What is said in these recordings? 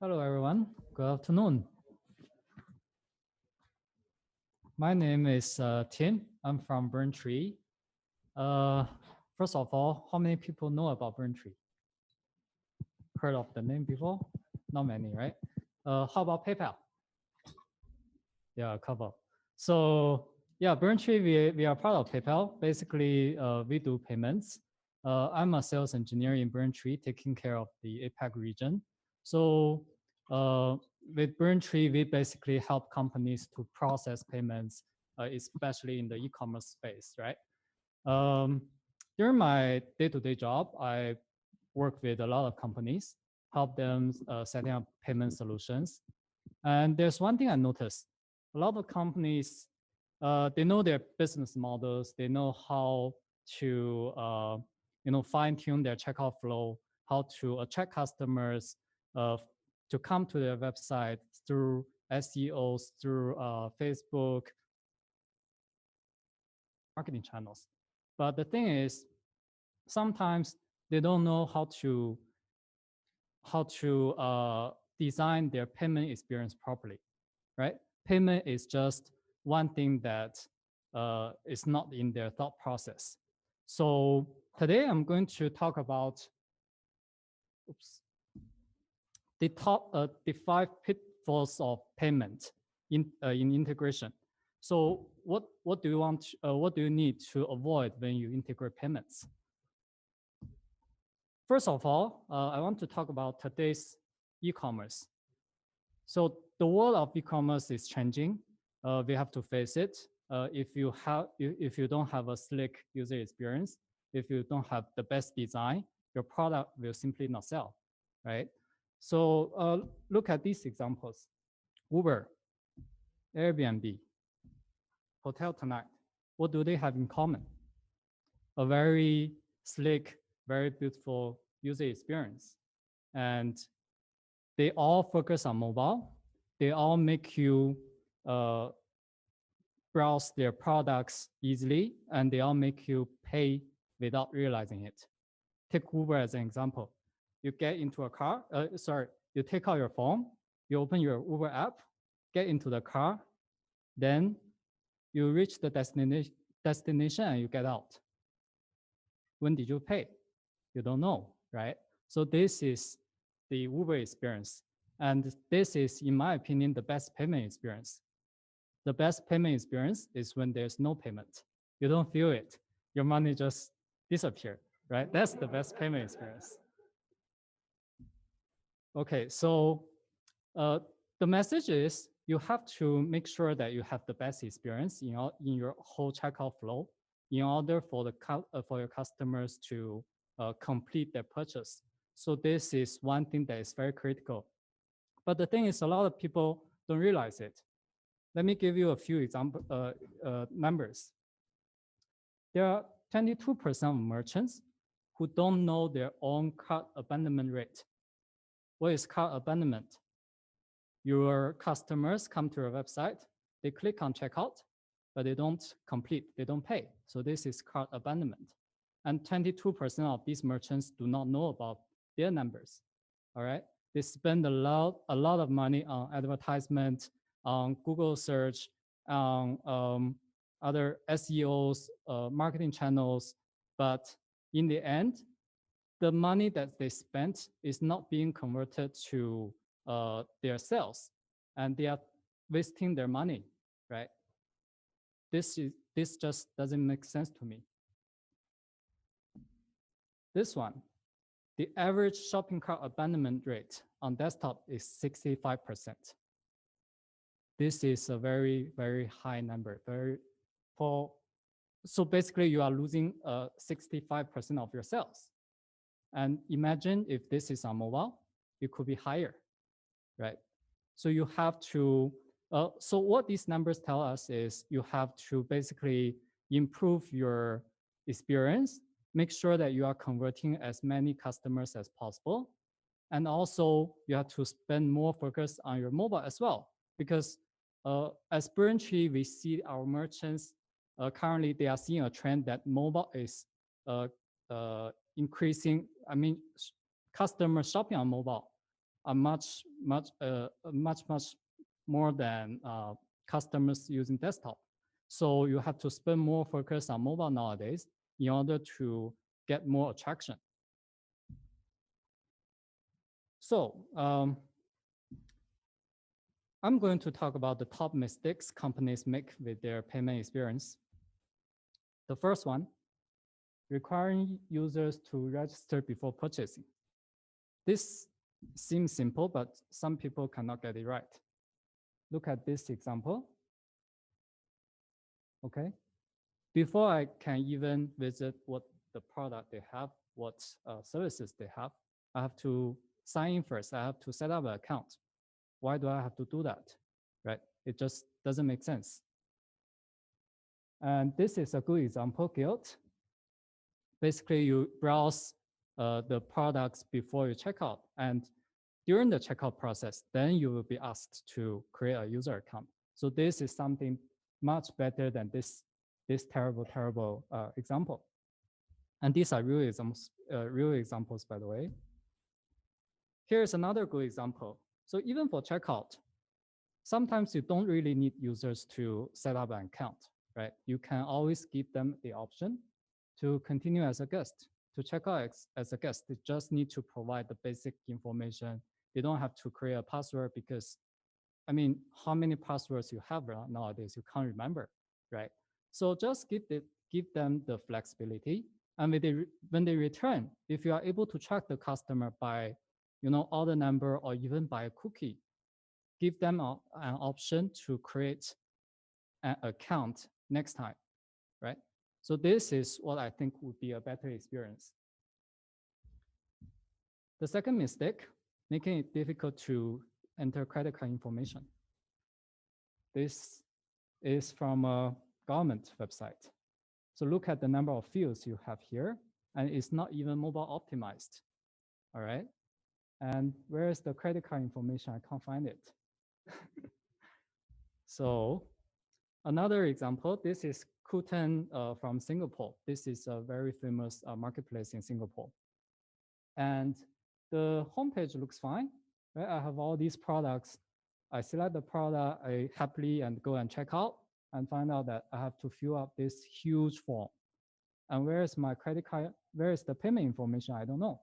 Hello, everyone. Good afternoon. My name is Tim. I'm from Braintree. First of all, how many people know about Braintree? Heard of the name before? Not many, right? How about PayPal? Yeah, a couple. So yeah, Braintree, we are part of PayPal. Basically, we do payments. I'm a sales engineer in Braintree, taking care of the APAC region. So with Braintree, we basically help companies to process payments, especially in the e-commerce space, right? During my day-to-day job, I work with a lot of companies, help them setting up payment solutions. And there's one thing I noticed. A lot of companies, they know their business models. They know how to, fine tune their checkout flow, how to attract customers to come to their website through SEOs, through Facebook, marketing channels. But the thing is, sometimes they don't know how to design their payment experience properly, right? Payment is just one thing that is not in their thought process. So today I'm going to talk about the 5 pitfalls of payment in integration. So what do you need to avoid when you integrate payments? First of all, I want to talk about today's e-commerce. So the world of e-commerce is changing. We have to face it. If you don't have a slick user experience, if you don't have the best design, your product will simply not sell, right? So look at these examples: Uber, Airbnb, Hotel Tonight. What do they have in common? A very slick, very beautiful user experience, and they all focus on mobile. They all make you browse their products easily, and they all make you pay without realizing it. Take Uber as an example. You get into a car, you take out your phone, you open your Uber app, get into the car, then you reach the destination and you get out. When did you pay? You don't know, right? So this is the Uber experience. And this is, in my opinion, the best payment experience. The best payment experience is when there's no payment. You don't feel it. Your money just disappears, right? That's the best payment experience. Okay, so the message is you have to make sure that you have the best experience in your whole checkout flow in order for your customers to complete their purchase. So this is one thing that is very critical. But the thing is, a lot of people don't realize it. Let me give you a few numbers. There are 22% of merchants who don't know their own cart abandonment rate. What is cart abandonment? Your customers come to your website, they click on checkout, but they don't complete, they don't pay. So this is cart abandonment. And 22% of these merchants do not know about their numbers, all right? They spend a lot of money on advertisement, on Google search, on other SEOs, marketing channels, but in the end, the money that they spent is not being converted to their sales, and they are wasting their money, right? This just doesn't make sense to me. This one, the average shopping cart abandonment rate on desktop is 65%. This is a very, very high number. So basically, you are losing 65% of your sales. And imagine if this is on mobile, it could be higher, right? So you have to, so what these numbers tell us is you have to basically improve your experience, make sure that you are converting as many customers as possible. And also you have to spend more focus on your mobile as well, because as Braintree, we see our merchants, currently they are seeing a trend that mobile is increasing. I mean, customer shopping on mobile are much more than customers using desktop. So you have to spend more focus on mobile nowadays in order to get more attraction. So I'm going to talk about the top mistakes companies make with their payment experience. The first one, requiring users to register before purchasing. This seems simple, but some people cannot get it right. Look at this example. Okay. Before I can even visit what the product they have, what services they have, I have to sign in first. I have to set up an account. Why do I have to do that? Right? It just doesn't make sense. And this is a good example, Guild. Basically, you browse the products before you check out. And during the checkout process, then you will be asked to create a user account. So this is something much better than this terrible example. And these are real examples, by the way. Here's another good example. So even for checkout, sometimes you don't really need users to set up an account, right? You can always give them the option to continue as a guest, to check out as a guest. They just need to provide the basic information. They don't have to create a password because, I mean, how many passwords you have nowadays, you can't remember, right? So just give them the flexibility. And when they return, if you are able to track the customer by, order number or even by a cookie, give them an option to create an account next time, right? So this is what I think would be a better experience. The second mistake, making it difficult to enter credit card information. This is from a government website. So look at the number of fields you have here, and it's not even mobile optimized, all right? And where is the credit card information? I can't find it. So another example, this is Quten from Singapore. This is a very famous marketplace in Singapore. And the homepage looks fine, right? I have all these products. I select the product, I happily and go and check out and find out that I have to fill up this huge form. And where is my credit card? Where is the payment information? I don't know.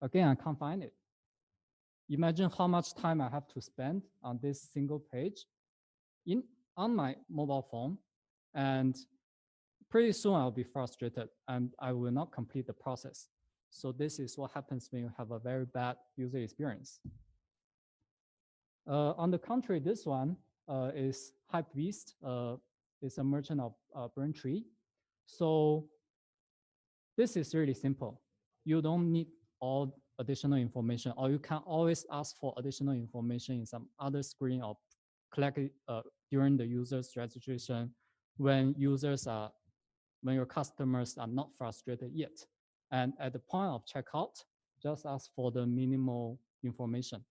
Again, I can't find it. Imagine how much time I have to spend on this single page on my mobile phone. And pretty soon I'll be frustrated and I will not complete the process. So this is what happens when you have a very bad user experience. On the contrary, this one is Hypebeast. It's a merchant of Braintree. So this is really simple. You don't need all additional information, or you can always ask for additional information in some other screen or collect it during the user's registration when your customers are not frustrated yet. And at the point of checkout, just ask for the minimal information.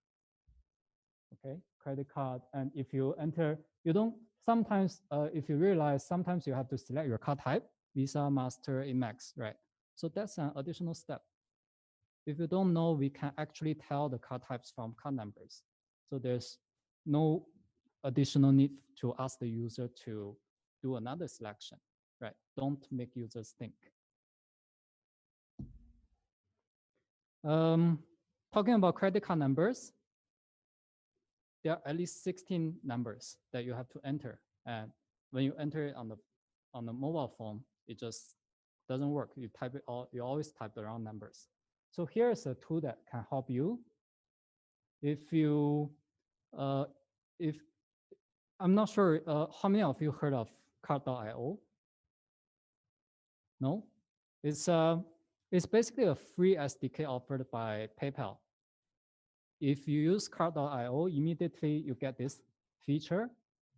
Okay, credit card. And if you enter, you don't, sometimes if you realize, sometimes you have to select your card type, Visa, Master, Amex, right? So that's an additional step. If you don't know, we can actually tell the card types from card numbers. So there's no additional need to ask the user to do another selection, right? Don't make users think. Talking about credit card numbers, there are at least 16 numbers that you have to enter. And when you enter it on the mobile phone, it just doesn't work. You type it all, you always type the wrong numbers. So here's a tool that can help you. If you, I'm not sure how many of you heard of card.io? No? It's basically a free SDK offered by PayPal. If you use card.io, immediately you get this feature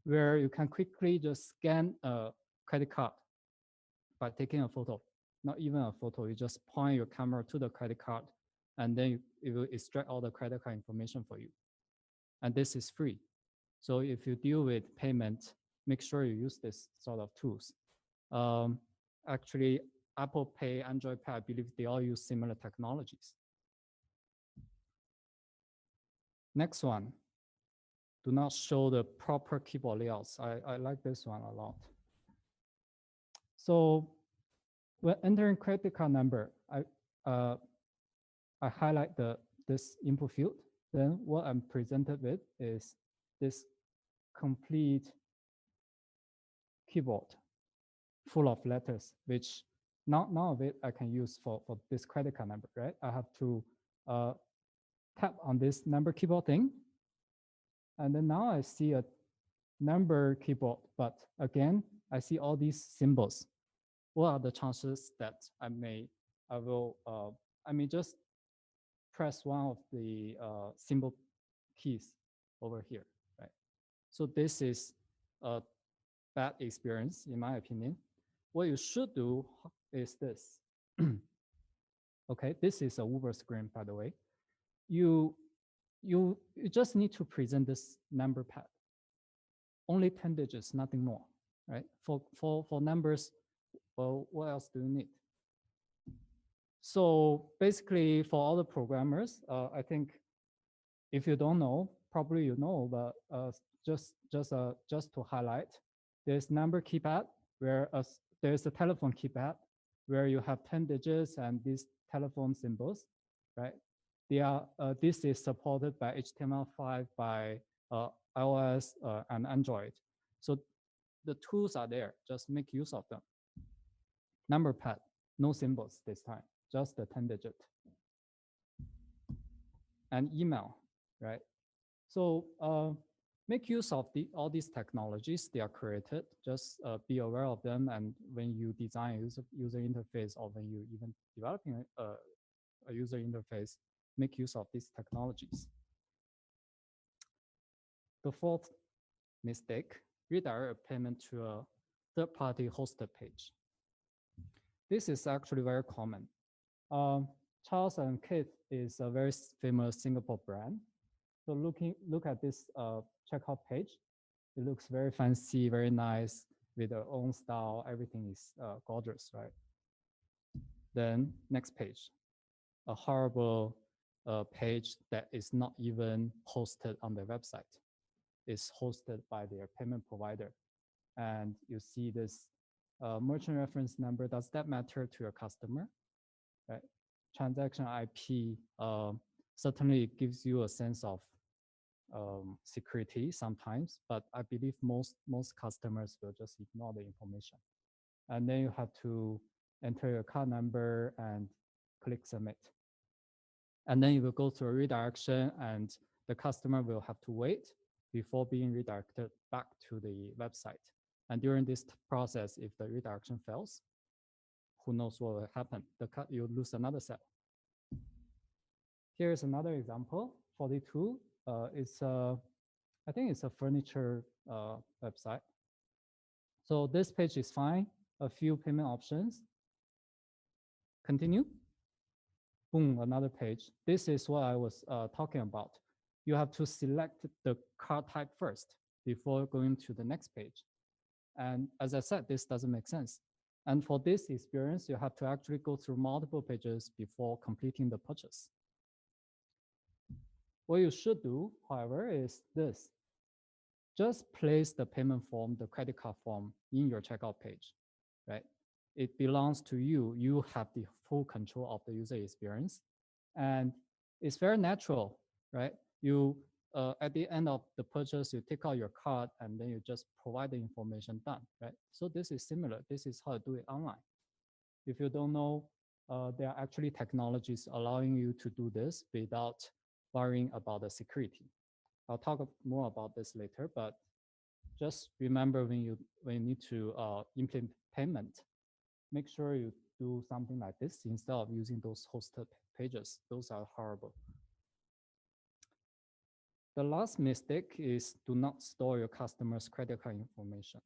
where you can quickly just scan a credit card by taking a photo. Not even a photo, you just point your camera to the credit card and then it will extract all the credit card information for you. And this is free. So if you deal with payment, make sure you use this sort of tools. Actually, Apple Pay, Android Pay, I believe they all use similar technologies. Next one, do not show the proper keyboard layouts. I like this one a lot. So when entering credit card number, I highlight this input field. Then what I'm presented with is this complete keyboard full of letters, which none of it I can use for this credit card number, right? I have to tap on this number keyboard thing. And then now I see a number keyboard, but again, I see all these symbols. What are the chances that I may just press one of the symbol keys over here, right? So this is a bad experience, in my opinion. What you should do is this. Okay, this is a Uber screen, by the way. You just need to present this number pad. Only 10 digits, nothing more, right? For numbers, well, what else do you need? So basically, for all the programmers, I think if you don't know, probably you know, but just to highlight, there's number keypad where there's a telephone keypad where you have 10 digits and these telephone symbols, right? This is supported by HTML5 by iOS and Android. So the tools are there, just make use of them. Number pad, no symbols this time, just the 10 digit. And email, right? So make use of all these technologies. They are created. Just be aware of them. And when you design user interface, or when you even developing a user interface, make use of these technologies. The fourth mistake, redirect a payment to a third-party hosted page. This is actually very common. Charles and Kate is a very famous Singapore brand. So look at this checkout page. It looks very fancy, very nice, with their own style. Everything is gorgeous, right? Then next page, a horrible page that is not even hosted on their website. It's hosted by their payment provider. And you see this merchant reference number. Does that matter to your customer? Right? Transaction IP certainly gives you a sense of security sometimes, but I believe most customers will just ignore the information. And then you have to enter your card number and click submit. And then you will go through a redirection, and the customer will have to wait before being redirected back to the website. And during this process, if the redirection fails, who knows what will happen? You lose another cell. Here's another example. 42 I think it's a furniture website. So this page is fine. A few payment options. Continue. Boom, another page. This is what I was talking about. You have to select the card type first before going to the next page. And as I said, this doesn't make sense. And for this experience, you have to actually go through multiple pages before completing the purchase. What you should do, however, is this. Just place the payment form, the credit card form, in your checkout page, right? It belongs to you. You have the full control of the user experience. And it's very natural, right? You, at the end of the purchase, you take out your card and then you just provide the information done, right? So this is similar. This is how to do it online. If you don't know, there are actually technologies allowing you to do this without worrying about the security. I'll talk more about this later, but just remember when you need to implement payment, make sure you do something like this instead of using those hosted pages. Those are horrible. The last mistake is do not store your customer's credit card information.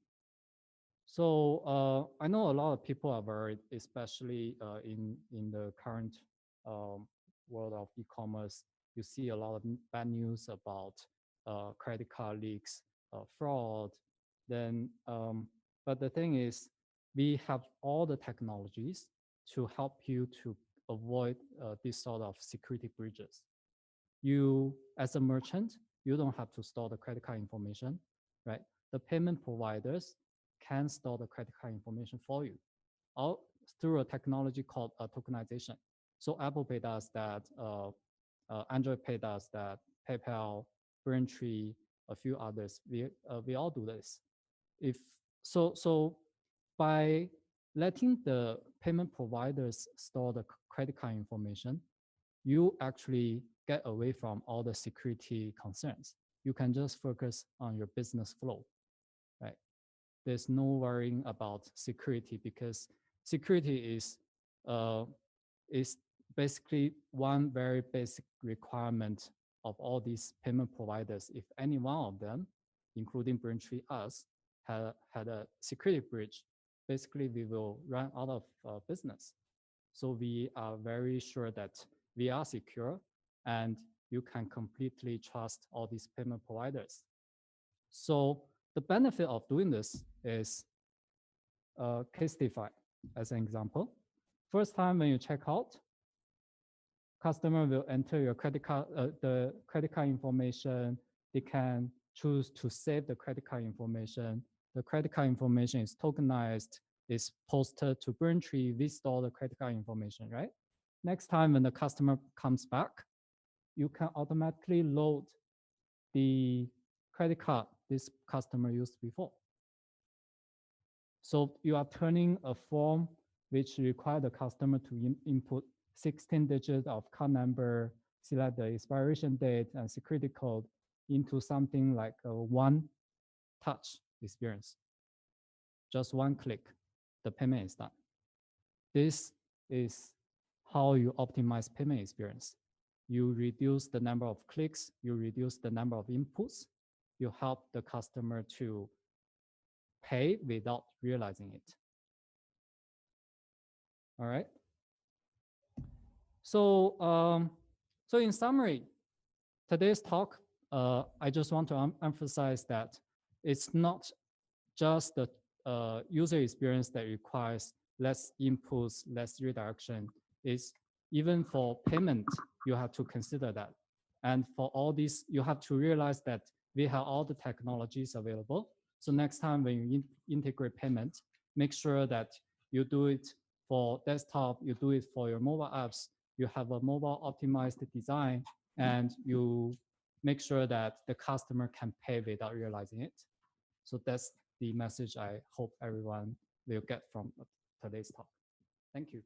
So I know a lot of people are worried, especially in the current world of e-commerce. You see a lot of bad news about credit card leaks, fraud. Then, but the thing is, we have all the technologies to help you to avoid this sort of security breaches. you, as a merchant, you don't have to store the credit card information, right? The payment providers can store the credit card information for you, all through a technology called tokenization. So Apple Pay does that, Android Pay does that, PayPal, Braintree, a few others. We all do this. If so, by letting the payment providers store the credit card information, you actually get away from all the security concerns. You can just focus on your business flow, right? There's no worrying about security, because security is basically one very basic requirement of all these payment providers. If any one of them, including Braintree us, had a security breach, basically we will run out of business. So we are very sure that we are secure and you can completely trust all these payment providers. So the benefit of doing this is Casetify, as an example. First time when you check out, customer will enter your credit card, the credit card information. They can choose to save the credit card information. The credit card information is tokenized, is posted to Braintree. We store the credit card information, right? Next time when the customer comes back, you can automatically load the credit card this customer used before. So you are turning a form which requires the customer to input 16 digits of card number, select the expiration date and security code into something like a one-touch experience. Just one click, the payment is done. This is how you optimize payment experience. You reduce the number of clicks, you reduce the number of inputs, you help the customer to pay without realizing it. All right. So, so in summary, today's talk, I just want to emphasize that it's not just the user experience that requires less inputs, less redirection. It's even for payment, you have to consider that. And for all these, you have to realize that we have all the technologies available. So next time when you integrate payment, make sure that you do it for desktop, you do it for your mobile apps, you have a mobile optimized design, and you make sure that the customer can pay without realizing it. So that's the message I hope everyone will get from today's talk. Thank you.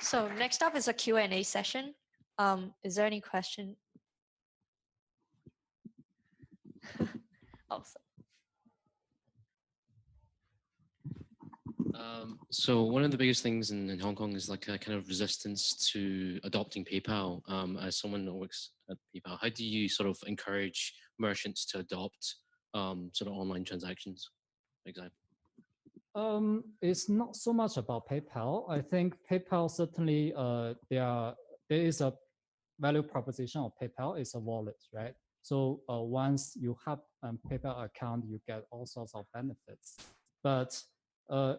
So next up is a Q&A session. Is there any question? Also. So one of the biggest things in Hong Kong is like a kind of resistance to adopting PayPal. As someone who works at PayPal, how do you sort of encourage merchants to adopt sort of online transactions, for example? It's not so much about PayPal. I think PayPal certainly there is a value proposition of PayPal. It's a wallet, right? So once you have a PayPal account, you get all sorts of benefits. But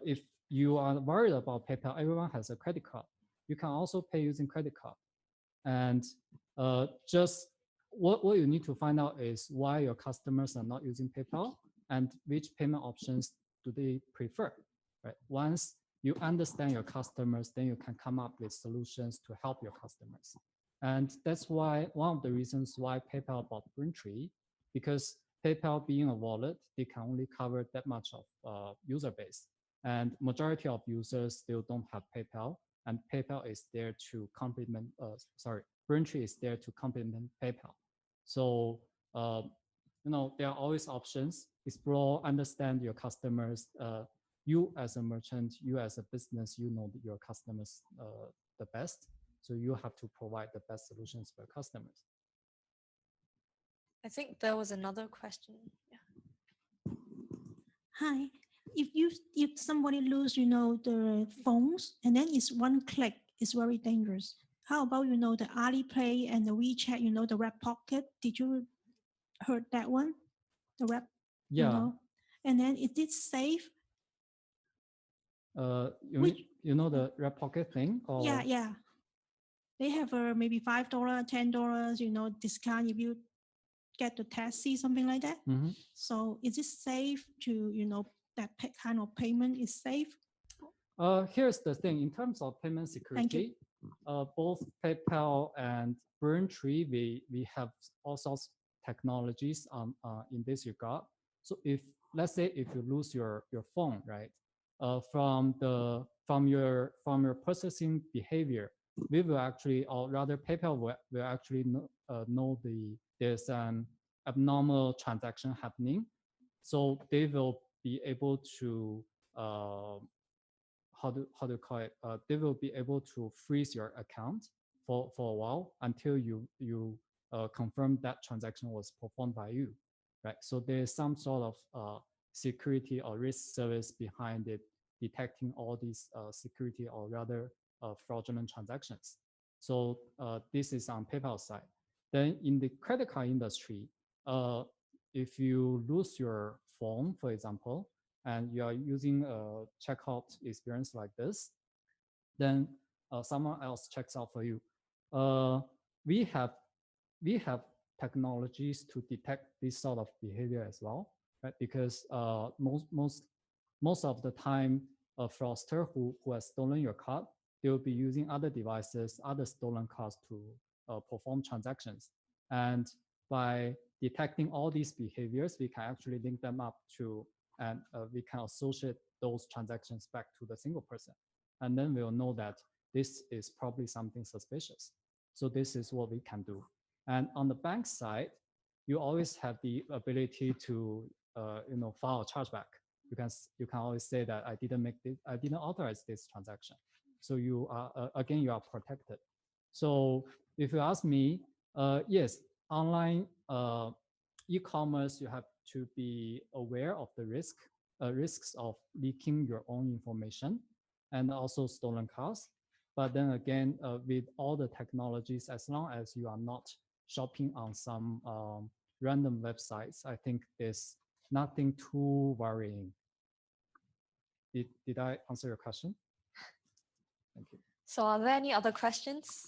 if you are worried about PayPal, everyone has a credit card. You can also pay using credit card. And just what you need to find out is why your customers are not using PayPal and which payment options do they prefer, right? Once you understand your customers, then you can come up with solutions to help your customers. And that's why one of the reasons why PayPal bought Braintree, because PayPal being a wallet, they can only cover that much of user base. And majority of users still don't have PayPal, and PayPal is there to complement, Braintree is there to complement PayPal. So, you know, there are always options. Explore, understand your customers. You as a merchant, you as a business, you know your customers the best. So you have to provide the best solutions for customers. I think there was another question. Yeah. Hi. If somebody lose, you know, the phones, and then it's one click, it's very dangerous. How about, you know, the Alipay and the WeChat, you know, the Red Pocket? Did you heard that one? The Red, yeah. You know? And then is it safe? You know the Red Pocket thing? Or? Yeah. they have a maybe $5, $10, you know, discount if you get the taxi, something like that. Mhm. So is it safe to, you know, that kind of payment is safe? Here's the thing, in terms of payment security, both PayPal and Braintree, we have all sorts of technologies in this regard. So if, let's say if you lose your phone, right, from your processing behavior, we will actually, or rather PayPal will actually know there's an abnormal transaction happening. So they will be able to how do you call it? They will be able to freeze your account for a while until you confirm that transaction was performed by you, right? So there's some sort of security or risk service behind it, detecting all these security or rather fraudulent transactions. So this is on PayPal side. Then in the credit card industry, if you lose your phone, for example, and you are using a checkout experience like this, then someone else checks out for you. We have technologies to detect this sort of behavior as well, right? Because most of the time, a fraudster who has stolen your card, they will be using other devices, other stolen cards to perform transactions. And by detecting all these behaviors, we can actually link them up to, and we can associate those transactions back to the single person. And then we'll know that this is probably something suspicious. So this is what we can do. And on the bank side, you always have the ability to file a chargeback. You can always say that I didn't authorize this transaction. So you are again, you are protected. So if you ask me, yes, online e-commerce, you have to be aware of the risks of leaking your own information and also stolen cars. But then again, with all the technologies, as long as you are not shopping on some random websites, I think there's nothing too worrying. Did I answer your question? Thank you. So are there any other questions?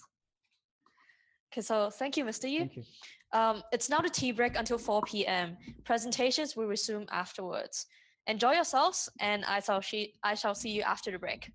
Okay, so thank you, Mr. Yu. Thank you. It's now the tea break until 4 p.m. Presentations will resume afterwards. Enjoy yourselves, and I shall see you after the break.